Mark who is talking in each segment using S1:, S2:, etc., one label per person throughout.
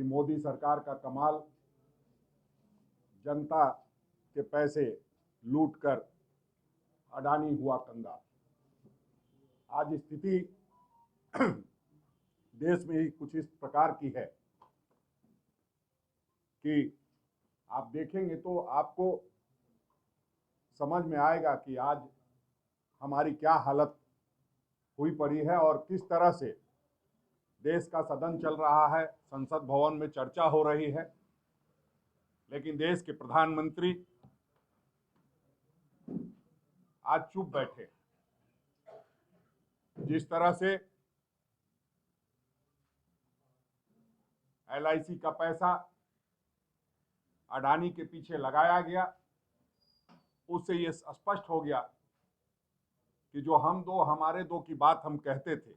S1: मोदी सरकार का कमाल, जनता के पैसे लूटकर अडानी हुआ कंगाल। आज स्थिति देश में ही कुछ इस प्रकार की है कि आप देखेंगे तो आपको समझ में आएगा कि आज हमारी क्या हालत हुई पड़ी है और किस तरह से देश का सदन चल रहा है, संसद भवन में चर्चा हो रही है, लेकिन देश के प्रधानमंत्री आज चुप बैठे। जिस तरह से एलआईसी का पैसा अडानी के पीछे लगाया गया, उससे ये स्पष्ट हो गया कि जो हम दो हमारे दो की बात हम कहते थे,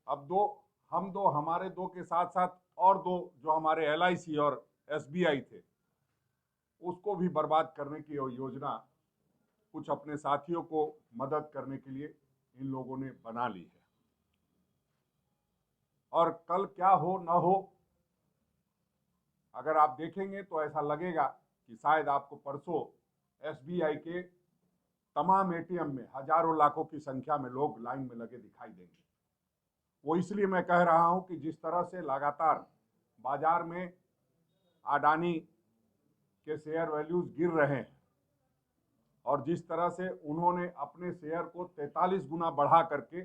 S1: अब हम दो हमारे दो के साथ साथ और दो जो हमारे एलआईसी और एसबीआई थे, उसको भी बर्बाद करने की योजना कुछ अपने साथियों को मदद करने के लिए इन लोगों ने बना ली है। और कल क्या हो न हो, अगर आप देखेंगे तो ऐसा लगेगा कि शायद आपको परसों एसबीआई के तमाम एटीएम में हजारों लाखों की संख्या में लोग लाइन में लगे दिखाई देंगे। वो इसलिए मैं कह रहा हूं कि जिस तरह से लगातार बाजार में अडानी के शेयर वैल्यूज गिर रहे हैं और जिस तरह से उन्होंने अपने शेयर को 43 गुना बढ़ा करके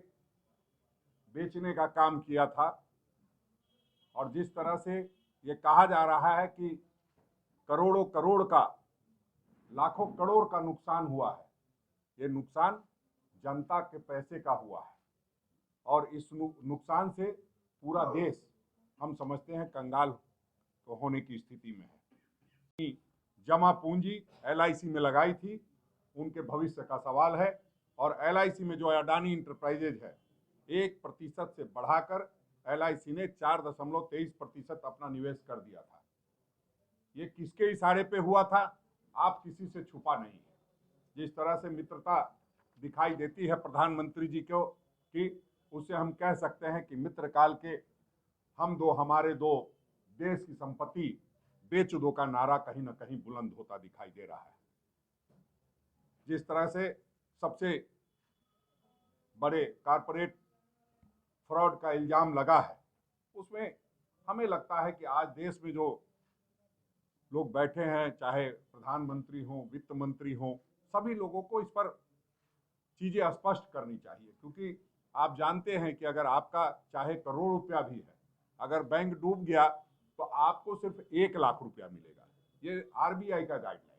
S1: बेचने का काम किया था, और जिस तरह से ये कहा जा रहा है कि करोड़ों करोड़ का, लाखों करोड़ का नुकसान हुआ है, ये नुकसान जनता के पैसे का हुआ है और इस नुकसान से पूरा देश हम समझते हैं कंगाल होने की स्थिति में है। जमा पूंजी एलआईसी में लगाई थी, उनके भविष्य का सवाल है। और एलआईसी में जो अडानी इंटरप्राइजेज है, 1% से बढ़ाकर एलआईसी ने 4.23% अपना निवेश कर दिया था। ये किसके इशारे पे हुआ था, आप किसी से छुपा नहीं है। जिस तरह से मित्रता दिखाई देती है प्रधानमंत्री जी को कि उससे हम कह सकते हैं कि मित्रकाल के हम दो हमारे दो, देश की संपत्ति बेच दो का नारा कहीं ना कहीं बुलंद होता दिखाई दे रहा है। जिस तरह से सबसे बड़े कारपोरेट फ्रॉड का इल्जाम लगा है, उसमें हमें लगता है कि आज देश में जो लोग बैठे हैं, चाहे प्रधानमंत्री हो, वित्त मंत्री हो, सभी लोगों को इस पर चीजें स्पष्ट करनी चाहिए। क्योंकि आप जानते हैं कि अगर आपका चाहे करोड़ रुपया भी है, अगर बैंक डूब गया तो आपको सिर्फ 1 लाख रुपया मिलेगा। ये आरबीआई का गाइडलाइन है।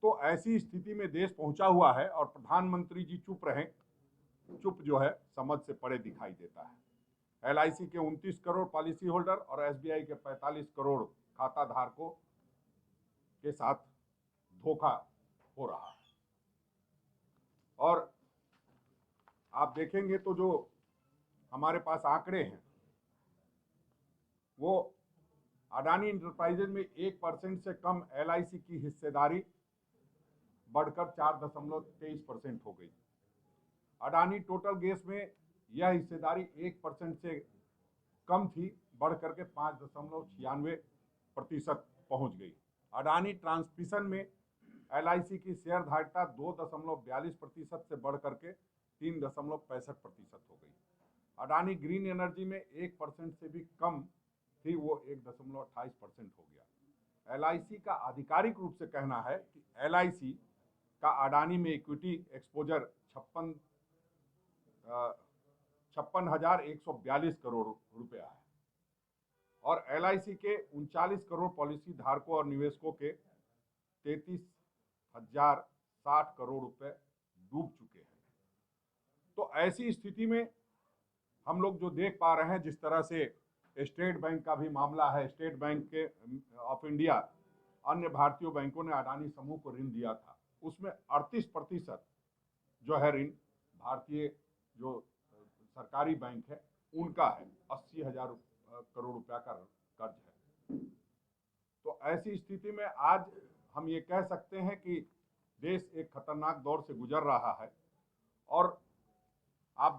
S1: तो ऐसी स्थिति में देश पहुंचा हुआ है और प्रधानमंत्री जी चुप रहें, चुप जो है समझ से परे दिखाई देता है। एलआईसी के 29 करोड़ पॉलिसी होल्डर और एसबीआई के 45 करोड़ खाता धारकों के साथ धोखा हो रहा है। और आप देखेंगे तो जो हमारे पास आंकड़े हैं, वो अडानी इंटरप्राइजेज में 1% से कम एलआईसी की हिस्सेदारी बढ़कर 4.23% हो गई। अडानी टोटल गैस में यह हिस्सेदारी 1% से कम थी, बढ़ करके 5.96% पहुंच गई। अडानी ट्रांसमिशन में एलआईसी की शेयर धारिता 2.42% से बढ़ करके 3.65% हो गई। अडानी ग्रीन एनर्जी में 1% से भी कम थी, वो 1.28% हो गया। एलआईसी का आधिकारिक रूप से कहना है कि एलआईसी का अडानी में इक्विटी एक्सपोजर 56,142 करोड़ रुपया है और एलआईसी के 39 करोड़ पॉलिसी धारकों और निवेशकों के 33,060 करोड़ रुपए डूब चुके हैं। तो ऐसी स्थिति में हम लोग जो देख पा रहे हैं, जिस तरह से स्टेट बैंक का भी मामला है, स्टेट बैंक के ऑफ इंडिया अन्य भारतीय बैंकों ने अडानी समूह को ऋण दिया था, उसमें 38% जो है ऋण भारतीय जो सरकारी बैंक है उनका है, 80,000 करोड़ रुपया का कर्ज है। तो ऐसी स्थिति में आज हम ये कह सकते हैं कि देश एक खतरनाक दौर से गुजर रहा है और आप